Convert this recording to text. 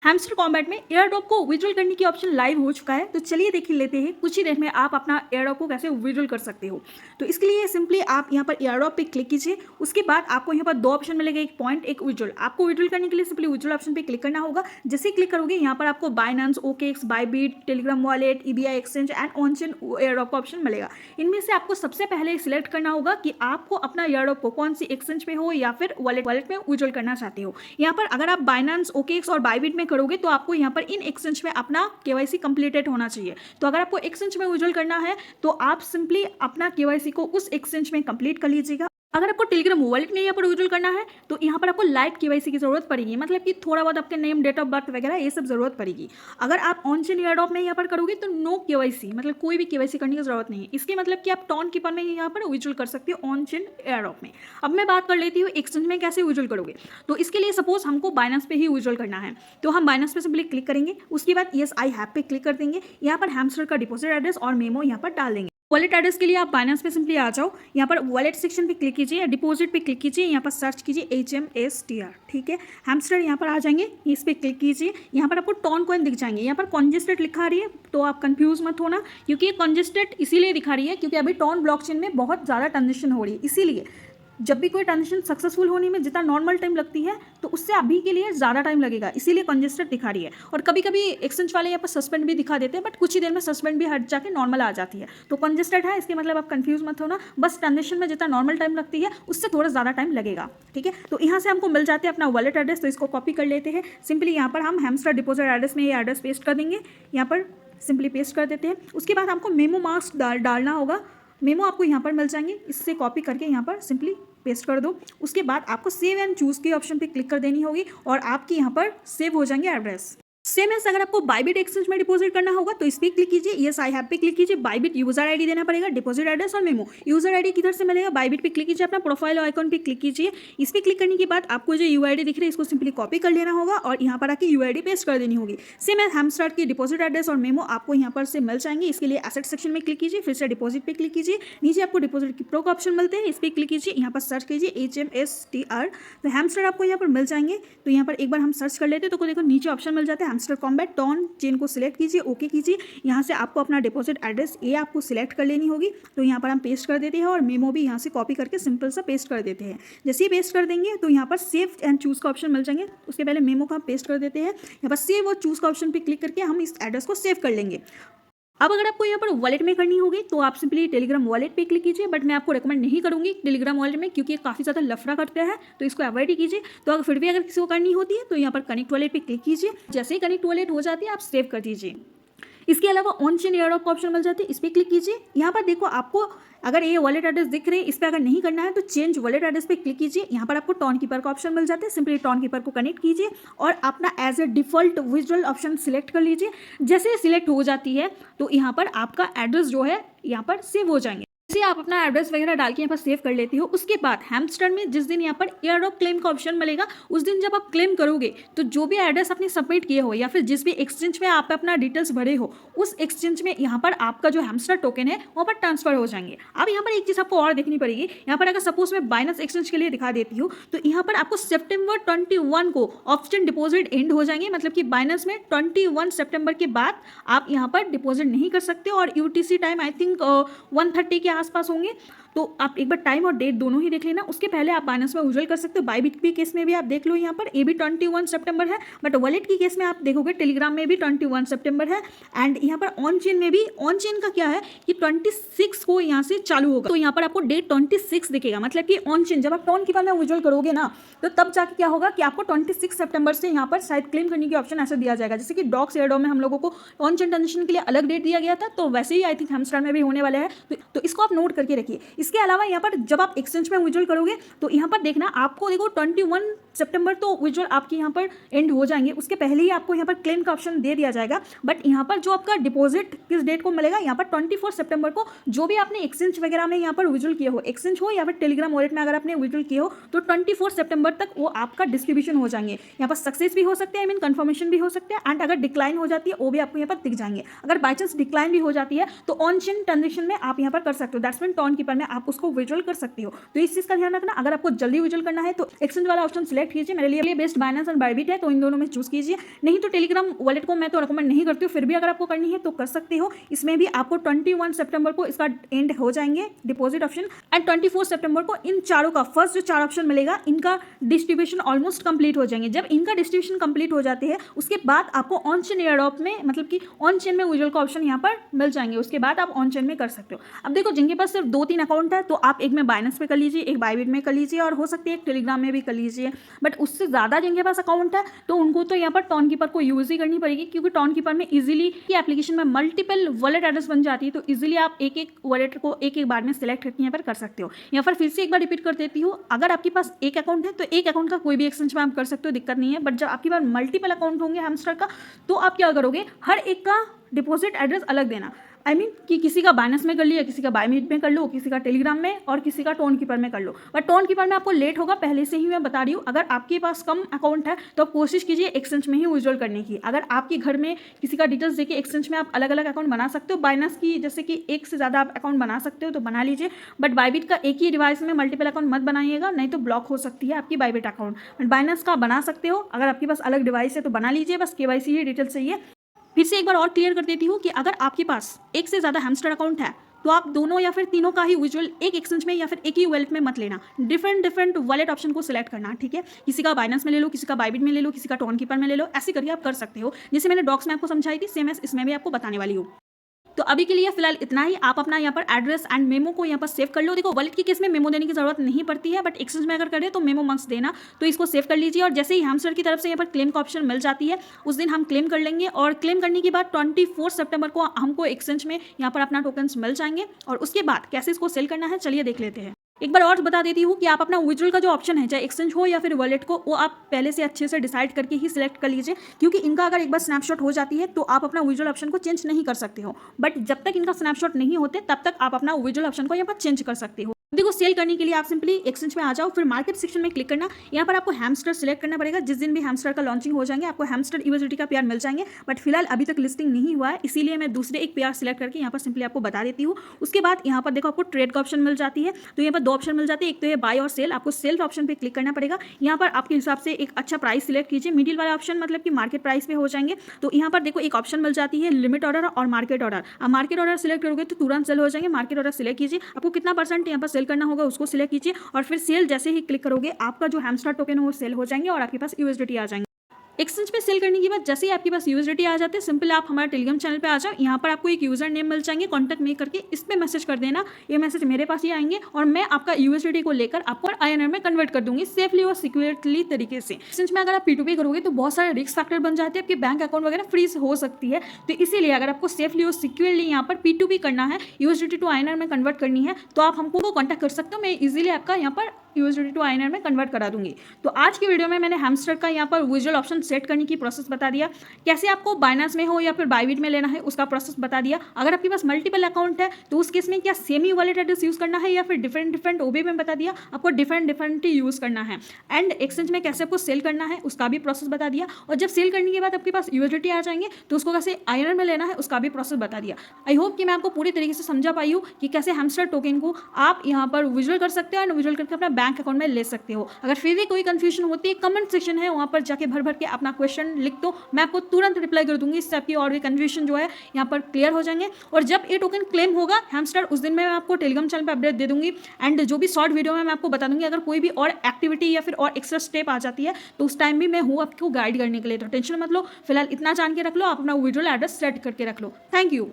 Hamster combat में air drop को visual करने की ऑप्शन लाइव हो चुका है। तो चलिए देख लेते हैं कुछ ही देर में आप अपना एयर ड्रॉप को कैसे विजुअल कर सकते हो। तो इसके लिए सिंपली आप यहाँ पर एयर ड्रॉप पे क्लिक कीजिए। उसके बाद आपको यहाँ पर दो ऑप्शन मिलेगा, एक पॉइंट एक विजुअल। आपको विजुअल करने के लिए सिंपली विजुअल ऑप्शन पे क्लिक करना होगा। जैसे क्लिक करोगे यहाँ पर आपको Binance, OKX, Bybit, Telegram wallet, EBI exchange and onchain airdrop का ऑप्शन मिलेगा। इनमें से आपको सबसे पहले सिलेक्ट करना होगा कि आपको अपना एयर ड्रॉप को कौन सी एक्सचेंज पे हो या फिर वॉलेट में विजुअल करना चाहते हो। यहाँ पर अगर आप बाइनेंस, ओकेएक्स और बाइबिट में करोगे तो आपको यहाँ पर इन एक्सचेंज में अपना केवाईसी कंप्लीटेड होना चाहिए। तो अगर आपको एक्सचेंज में विजुअल करना है तो आप सिंपली अपना केवाईसी को उस एक्सचेंज में कंप्लीट कर लीजिएगा। अगर आपको टेलीग्राम वॉलेट में यहाँ पर विजुअल करना है तो यहाँ पर आपको लाइट केवाईसी की जरूरत पड़ेगी, मतलब कि थोड़ा बहुत आपके नेम, डेट ऑफ बर्थ वगैरह ये सब जरूरत पड़ेगी। अगर आप ऑनचेन एयर ड्रॉप में यहाँ पर करोगे तो नो केवाईसी, मतलब कोई भी केवाईसी करने की जरूरत नहीं है। इसके मतलब कि आप टॉन कीपर में यहाँ पर विजुअल कर सकते हो ऑनचेन एयर ड्रॉप में। अब मैं बात कर लेती हूँ एक्सचेंज में कैसे विजुअल करोगे। तो इसके लिए सपोज हमको बाइनेंस पे ही विजुअल करना है तो हम बाइनेंस पे सिंपली क्लिक करेंगे। उसके बाद येस आई हैव पे क्लिक कर देंगे। यहाँ पर हैमस्टर का डिपॉजिट एड्रेस और मेमो यहाँ पर डाल देंगे। वॉलेट एड्रेस के लिए आप बाइनेंस पे सिंपली आ जाओ, यहाँ पर वॉलेट सेक्शन पे क्लिक कीजिए, डिपॉजिट पे क्लिक कीजिए, यहाँ पर सर्च कीजिए HMSTR, ठीक है। हैमस्टर यहाँ पर आ जाएंगे, इस पे क्लिक कीजिए। यहाँ पर आपको टॉन कॉइन दिख जाएंगे। यहाँ पर कॉन्जेस्टेड लिखा रही है तो आप कंफ्यूज मत होना, क्योंकि ये कॉन्जेस्टेड इसीलिए दिखा रही है क्योंकि अभी टॉन ब्लॉकचेन में बहुत ज़्यादा ट्रांजेक्शन हो रही है। इसीलिए जब भी कोई ट्रांजेक्शन सक्सेसफुल होने में जितना नॉर्मल टाइम लगती है तो उससे अभी के लिए ज़्यादा टाइम लगेगा, इसीलिए कंजेस्टेड दिखा रही है। और कभी कभी एक्सचेंज वाले यहाँ पर सस्पेंड भी दिखा देते हैं, बट कुछ ही देर में सस्पेंड भी हट जाके नॉर्मल आ जाती है। तो कंजेस्टेड है इसके मतलब आप कंफ्यूज मत होना, बस ट्रांजेक्शन में जितना नॉर्मल टाइम लगती है उससे थोड़ा ज़्यादा टाइम लगेगा, ठीक है। तो यहाँ से हमको मिल जाते हैं अपना वॉलेट एड्रेस, तो इसको कॉपी कर लेते हैं। सिंपली यहाँ पर हम हैमस्टर डिपॉजिट एड्रेस में ये एड्रेस पेस्ट कर देंगे, यहाँ पर सिंपली पेस्ट कर देते हैं। उसके बाद हमको मेमो मार्क्स डालना होगा। मेमो आपको यहाँ पर मिल जाएंगे, इससे कॉपी करके यहाँ पर सिंपली पेस्ट कर दो। उसके बाद आपको सेव एंड चूज़ के ऑप्शन पे क्लिक कर देनी होगी और आपकी यहाँ पर सेव हो जाएंगे एड्रेस। सेम एस अगर आपको बाइबिट एक्सचेंज में डिपॉजिट करना होगा तो इस पर क्लिक कीजिए, येस आई हैव पे क्लिक कीजिए। बाइबिट यूजर आईडी देना पड़ेगा, डिपॉजिट एड्रेस और मेमो। यूजर आईडी किधर से मिलेगा, बाइबिट पे क्लिक कीजिए, अपना प्रोफाइल आइकन पे क्लिक कीजिए। इस पर क्लिक करने के बाद आपको जो यूआईडी दिख रही है इसको सिंपली कॉपी कर लेना होगा और यहाँ पर आके यूआईडी पेस्ट कर देनी होगी। सेम एस हैमस्टर की डिपॉजिट एड्रेस और मेमो आपको यहाँ पर से मिल जाएंगे। इसके लिए एसेट सेक्शन में क्लिक कीजिए, फिर से डिपॉजिट पे क्लिक कीजिए। नीचे आपको डिपॉजिट की प्रो का ऑप्शन मिलते हैं, इस पर क्लिक कीजिए, यहाँ पर सर्च कीजिए HMSTR। तो हैमस्टर आपको यहाँ पर मिल जाएंगे। तो यहाँ पर एक बार हम सर्च कर लेते हैं तो देखो नीचे ऑप्शन मिल जाते हैं हैमस्टर कॉम्बैट टॉन चेन को सिलेक्ट कीजिए, ओके कीजिए। यहाँ से आपको अपना डिपॉजिट एड्रेस ये आपको सिलेक्ट कर लेनी होगी। तो यहाँ पर हम पेस्ट कर देते हैं और मेमो भी यहाँ से कॉपी करके सिंपल सा पेस्ट कर देते हैं। जैसे ही पेस्ट कर देंगे तो यहाँ पर सेव एंड चूज़ का ऑप्शन मिल जाएंगे। उसके पहले मेमो का हम पेस्ट कर देते हैं। यहाँ पर सेव और चूज़ का ऑप्शन पर क्लिक करके हम इस एड्रेस को सेव कर लेंगे। अब अगर आपको यहाँ पर वॉलेट में करनी होगी तो आप सिंपली टेलीग्राम वॉलेट पे क्लिक कीजिए, बट मैं आपको रेकमेंड नहीं करूँगी टेलीग्राम वॉलेट में क्योंकि ये काफ़ी ज़्यादा लफड़ा करते हैं, तो इसको अवॉइड ही कीजिए। तो अगर फिर भी अगर किसी को करनी होती है तो यहाँ पर कनेक्ट वॉलेट पे क्लिक कीजिए। जैसे ही कनेक्ट वॉलेट हो जाती है आप सेव कर दीजिए। इसके अलावा ऑनचेन एयर ड्रॉप का ऑप्शन मिल जाती है, इस पर क्लिक कीजिए। यहाँ पर देखो आपको अगर ये वॉलेट एड्रेस दिख रहे हैं, इस पर अगर नहीं करना है तो चेंज वॉलेट एड्रेस पे क्लिक कीजिए। यहाँ पर आपको टॉन कीपर का ऑप्शन मिल जाता है, सिंपली टॉन कीपर को कनेक्ट कीजिए और अपना as a default visual option select कर लीजिए। जैसे सिलेक्ट हो जाती है तो यहाँ पर आपका एड्रेस जो है यहाँ पर सेव हो जाएंगे। जैसे आप अपना एड्रेस वगैरह डाल के यहाँ पर सेव कर लेती हो, उसके बाद हैमस्टर में जिस दिन यहाँ पर एयर ड्रॉप क्लेम का ऑप्शन मिलेगा उस दिन जब आप क्लेम करोगे तो जो भी एड्रेस आपने सबमिट किए हो या फिर जिस भी एक्सचेंज में आप अपना डिटेल्स भरे हो उस एक्सचेंज में यहाँ पर आपका जो हैमस्टर टोकन है वहाँ पर ट्रांसफर हो जाएंगे। अब यहाँ पर एक चीज़ आपको और देखनी पड़ेगी। यहाँ पर अगर सपोज मैं बाइनेंस एक्सचेंज के लिए दिखा देती हूँ तो यहाँ पर आपको September 21 को ऑप्शन डिपॉजिट एंड हो जाएंगे, मतलब कि बाइनेंस में 21 सितंबर के बाद आप यहाँ पर डिपॉजिट नहीं कर सकते और UTC टाइम आई थिंक 1:30 के आसपास होंगे। तो आप एक बार टाइम और डेट दोनों ही देख लेना, उसके पहले आप बाइनेंस में विजुअल कर सकते हो। बाइबिट के केस में भी आप देख लो, यहाँ पर ये भी 21 सितंबर है, बट वॉलेट की केस में आप देखोगे टेलीग्राम में भी 21 सितंबर है। एंड यहाँ पर ऑन चेन में भी, ऑन चेन का क्या है कि 26 को यहाँ से चालू होगा, तो यहाँ पर आपको डेट 26 दिखेगा। मतलब कि ऑन चेन जब आप टॉन कीपर में विजुअल करोगे ना तो तब जाके क्या होगा कि आपको 26 सितंबर से यहाँ पर शायद क्लेम करने की ऑप्शन ऐसा दिया जाएगा। जैसे कि डॉक्स एयर ड्रॉप में हम लोगों को ऑन चेन ट्रांजेक्शन के लिए अलग डेट दिया गया था, तो वैसे ही आई थिंक हैमस्टर में भी होने वाला है। तो इसको आप नोट करके रखिए। इसके अलावा यहाँ पर जब आप एक्सचेंज में विजुअल करोगे तो यहाँ पर देखना आपको देखो 21 सितंबर तो विजुअल आपके यहाँ पर एंड हो जाएंगे, उसके पहले ही आपको यहाँ पर क्लेम का ऑप्शन दे दिया जाएगा। बट यहाँ पर जो आपका डिपॉजिट किस डेट को मिलेगा, यहाँ पर 24 सितंबर को जो भी आपने एक्सचेंज वगैरह में यहाँ पर विजुअल किए हो, एक्सचेंज हो या फिर टेलीग्राम वॉलेट में अगर आपने विजुअल किए हो तो 24 सितंबर तक वो आपका डिस्ट्रीब्यूशन हो जाएंगे। यहाँ पर सक्सेस भी हो सकते हैं, आई मीन कंफर्मेशन भी हो सकते हैं, एंड अगर डिक्लाइन हो जाती है वो भी आपको यहाँ पर दिख जाएंगे। अगर बाई चांस डिक्लाइन भी हो जाती है तो ऑन चेन ट्रांजेक्शन में आप यहाँ पर कर सकते हो, दैट्स मीन टॉन कीपर में आप उसको विजुअल कर सकते हो। तो इस चीज़ का ध्यान रखना। अगर आपको जल्दी विजुअल करना है तो एक्सचेंज वाला ऑप्शन सिलेक्ट कीजिए। मेरे लिए बेस्ट बाइनेंस एंड बायबिट है, तो इन दोनों में चूज कीजिए। नहीं तो टेलीग्राम वॉलेट को मैं तो रिकमेंड नहीं करती हूँ, फिर भी अगर आपको करनी है तो कर सकते हो। इसमें भी आपको 21 सितंबर को इसका एंड हो जाएंगे डिपॉजिट ऑप्शन, एंड 24 सितंबर को इन चारों का फर्स्ट जो 4 ऑप्शन मिलेगा इनका डिस्ट्रीब्यूशन ऑलमोस्ट कंप्लीट हो जाएंगे। जब इनका डिस्ट्रीब्यूशन कंप्लीट हो जाते हैं उसके बाद आपको ऑन चेन एयरड्रॉप में, मतलब कि ऑन चेन में विजुअल का ऑप्शन यहाँ पर मिल जाएंगे। उसके बाद आप ऑन चेन में कर सकते हो। अब देखो, जिनके पास सिर्फ 2-3 अकाउंट है तो आप एक में बाइनेंस पे कर लीजिए, एक बायबिट में कर लीजिए, और हो सकती है एक टेलीग्राम में भी कर लीजिए। बट उससे ज़्यादा जिनके पास अकाउंट है तो उनको तो यहाँ पर टॉन कीपर को यूज़ ही करनी पड़ेगी, क्योंकि टॉन कीपर में इजीली की एप्लीकेशन में मल्टीपल वॉलेट एड्रेस बन जाती है। तो इजीली आप एक एक वॉलेट को एक एक बार में सिलेक्ट करके यहाँ पर कर सकते हो। यहाँ पर फिर से एक बार रिपीट कर देती हूँ, अगर आपके पास एक अकाउंट है तो एक अकाउंट का कोई भी एक्सचेंज में आप कर सकते हो, दिक्कत नहीं है। बट जब आपके पास मल्टीपल अकाउंट होंगे हैमस्टर का, तो आप क्या करोगे, हर एक का डिपॉजिट एड्रेस अलग देना। आई मीन कि किसी का बाइनेंस में कर लिया, किसी का बायबिट में कर लो, किसी का टेलीग्राम में, और किसी का टोन कीपर में कर लो। बट टोन कीपर में आपको लेट होगा, पहले से ही मैं बता रही हूँ। अगर आपके पास कम अकाउंट है तो आप कोशिश कीजिए एक्सचेंज में ही विड्रॉल करने की। अगर आपके घर में किसी का डिटेल्स देके एक्सचेंज में आप अलग अलग अकाउंट बना सकते हो, बाइनेंस की जैसे कि एक से ज़्यादा आप अकाउंट बना सकते हो तो बना लीजिए। बट बायबिट का एक ही डिवाइस में मल्टीपल अकाउंट मत बनाइएगा, नहीं तो ब्लॉक हो सकती है आपकी बायबिट अकाउंट। बट बाइनेंस का बना सकते हो, अगर आपके पास अलग डिवाइस है तो बना लीजिए, बस केवाईसी ही डिटेल्स चाहिए। फिर से एक बार और क्लियर कर देती हूँ कि अगर आपके पास एक से ज़्यादा हैमस्टर अकाउंट है तो आप दोनों या फिर तीनों का ही विजुअल एक एक्सचेंज में या फिर एक ही वॉलेट में मत लेना। डिफरेंट वॉलेट ऑप्शन को सिलेक्ट करना, ठीक है। किसी का बाइनेंस में ले लो, किसी का बायबिट में ले लो, किसी का टोन कीपर में ले लो, ऐसे करके आप कर सकते हो। जैसे मैंने डॉक्स में आपको समझाई थी, सेम इसमें भी आपको बताने वाली हूँ। तो अभी के लिए फिलहाल इतना ही। आप अपना यहाँ पर एड्रेस एंड मेमो को यहाँ पर सेव कर लो। देखो, वॉलेट के केस में मेमो देने की जरूरत नहीं पड़ती है, बट एक्सचेंज में अगर करें तो मेमो मस्ट देना। तो इसको सेव कर लीजिए, और जैसे ही हैमस्टर की तरफ से यहाँ पर क्लेम का ऑप्शन मिल जाती है उस दिन हम क्लेम कर लेंगे। और क्लेम करने के बाद 24 सितंबर को हमको एक्सचेंज में यहाँ पर अपना टोकन्स मिल जाएंगे। और उसके बाद कैसे इसको सेल करना है चलिए देख लेते हैं। एक बार और बता देती हूँ कि आप अपना विड्रॉल का जो ऑप्शन है, चाहे एक्सचेंज हो या फिर वॉलेट को, वो आप पहले से अच्छे से डिसाइड करके ही सिलेक्ट कर लीजिए, क्योंकि इनका अगर एक बार स्नैपशॉट हो जाती है तो आप अपना विड्रॉल ऑप्शन को चेंज नहीं कर सकते हो। बट जब तक इनका स्नैपशॉट नहीं होते तब तक आप अपना विड्रॉल ऑप्शन को यहाँ पर चेंज कर सकते हो। देखो, सेल करने के लिए आप सिंपली एक्सचेंज में आ जाओ, फिर मार्केट सेक्शन में क्लिक करना। यहाँ पर आपको हैमस्टर सिलेक्ट करना पड़ेगा। जिस दिन भी हैमस्टर का लॉन्चिंग हो जाएंगे आपको हैमस्टर यूएसडीटी का पेयर मिल जाएंगे, बट फिलहाल अभी तक लिस्टिंग नहीं हुआ है, इसीलिए मैं दूसरे एक पेयर सिलेक्ट करके यहाँ पर सिंपली आपको बता देती हूँ। उसके बाद यहाँ पर देखो आपको ट्रेड का ऑप्शन मिल जाती है। तो यहाँ पर 2 ऑप्शन मिल जाते हैं, एक तो है बाय और सेल। आपको सेल ऑप्शन पर क्लिक करना पड़ेगा। यहाँ पर आपके हिसाब से एक अच्छा प्राइस सिलेक्ट कीजिए। मिडिल वाला ऑप्शन मतलब कि मार्केट प्राइस पे हो जाएंगे। तो यहाँ पर देखो एक ऑप्शन मिल जाती है लिमिट ऑर्डर और मार्केट ऑर्डर। आप मार्केट ऑर्डर सिलेक्ट करोगे तो तुरंत सेल हो जाएंगे। मार्केट ऑर्डर सिलेक्ट कीजिए, आपको कितना % यहाँ पर सेल करना होगा उसको सिलेक्ट कीजिए, और फिर सेल जैसे ही क्लिक करोगे आपका जो हैमस्टर टोकन है वो सेल हो जाएंगे और आपके पास यूएसडीटी आ जाएंगे। एक्सचेंज पे सेल करने के बाद जैसे ही आपके पास यूएसडीटी आ जाते हैं, सिंपल आप हमारे टेलीग्राम चैनल पे आ जाओ। यहाँ पर आपको एक यूजर नेम मिल जाएंगे, कॉन्टैक्ट में करके इस पे मैसेज कर देना। ये मैसेज मेरे पास ही आएंगे और मैं आपका यूएसडीटी को लेकर आपको आईएनआर में कन्वर्ट कर दूंगी सेफली और सिक्योरली तरीके से। एक्सचेंज में अगर आप P2P करोगे तो बहुत सारे रिस्क फैक्टर बन जाते हैं, आपके बैंक अकाउंट वगैरह फ्रीज हो सकती है। तो इसीलिए अगर आपको सेफली और सिक्योरली यहाँ पर P2P करना है, यूएसडीटी टू आईएनआर में कन्वर्ट करनी है, तो आप हमको कॉन्टैक्ट कर सकते हो। मैं इजीली आपका यहाँ पर यूएसडीटी टू आईएनआर में कन्वर्ट करा दूंगी। तो आज की वीडियो में मैंने हैमस्टर का यहाँ पर विजुअल ऑप्शन सेट करने की प्रोसेस बता दिया, कैसे आपको बाइनेंस में हो या फिर बायबिट में लेना है उसका प्रोसेस बता दिया। अगर आपके पास मल्टीपल अकाउंट है तो उस केस में क्या सेम ही वॉलेट एड्रेस यूज करना है या फिर डिफरेंट ओबी में बता दिया, आपको डिफरेंट ही यूज करना है। एंड एक्सचेंज में कैसे आपको सेल करना है उसका भी प्रोसेस बता दिया, और जब सेल करने के बाद आपके पास यूएसडीटी आ जाएंगे तो उसको कैसे आईएनआर में लेना है उसका भी प्रोसेस बता दिया। आई होप कि मैं आपको पूरी तरीके से समझा पाई हूँ कि कैसे हैमस्टर टोकन को आप यहाँ पर विजुअल कर सकते हो और विजुअल करके अपना बैंक अकाउंट में ले सकते हो। अगर फिर भी कोई कंफ्यूजन होती है, कमेंट सेक्शन है वहाँ पर जाके भर के अपना क्वेश्चन लिख दो, मैं आपको तुरंत रिप्लाई कर दूंगी। इससे आपकी और भी कंफ्यूजन जो है यहाँ पर क्लियर हो जाएंगे। और जब ये टोकन क्लेम होगा हैमस्टर, उस दिन मैं आपको टेलीग्राम चैनल पर अपडेट दे दूंगी। एंड जो भी शॉर्ट वीडियो में मैं आपको बता दूंगी, अगर कोई भी और एक्टिविटी या फिर और एक्स्ट्रा स्टेप आ जाती है तो उस टाइम भी मैं हूँ आपको गाइड करने के लिए। तो टेंशन मत लो, फिलहाल इतना जान के रख लो, आप अपना विड्रॉल एड्रेस सेट करके रख लो। Thank you.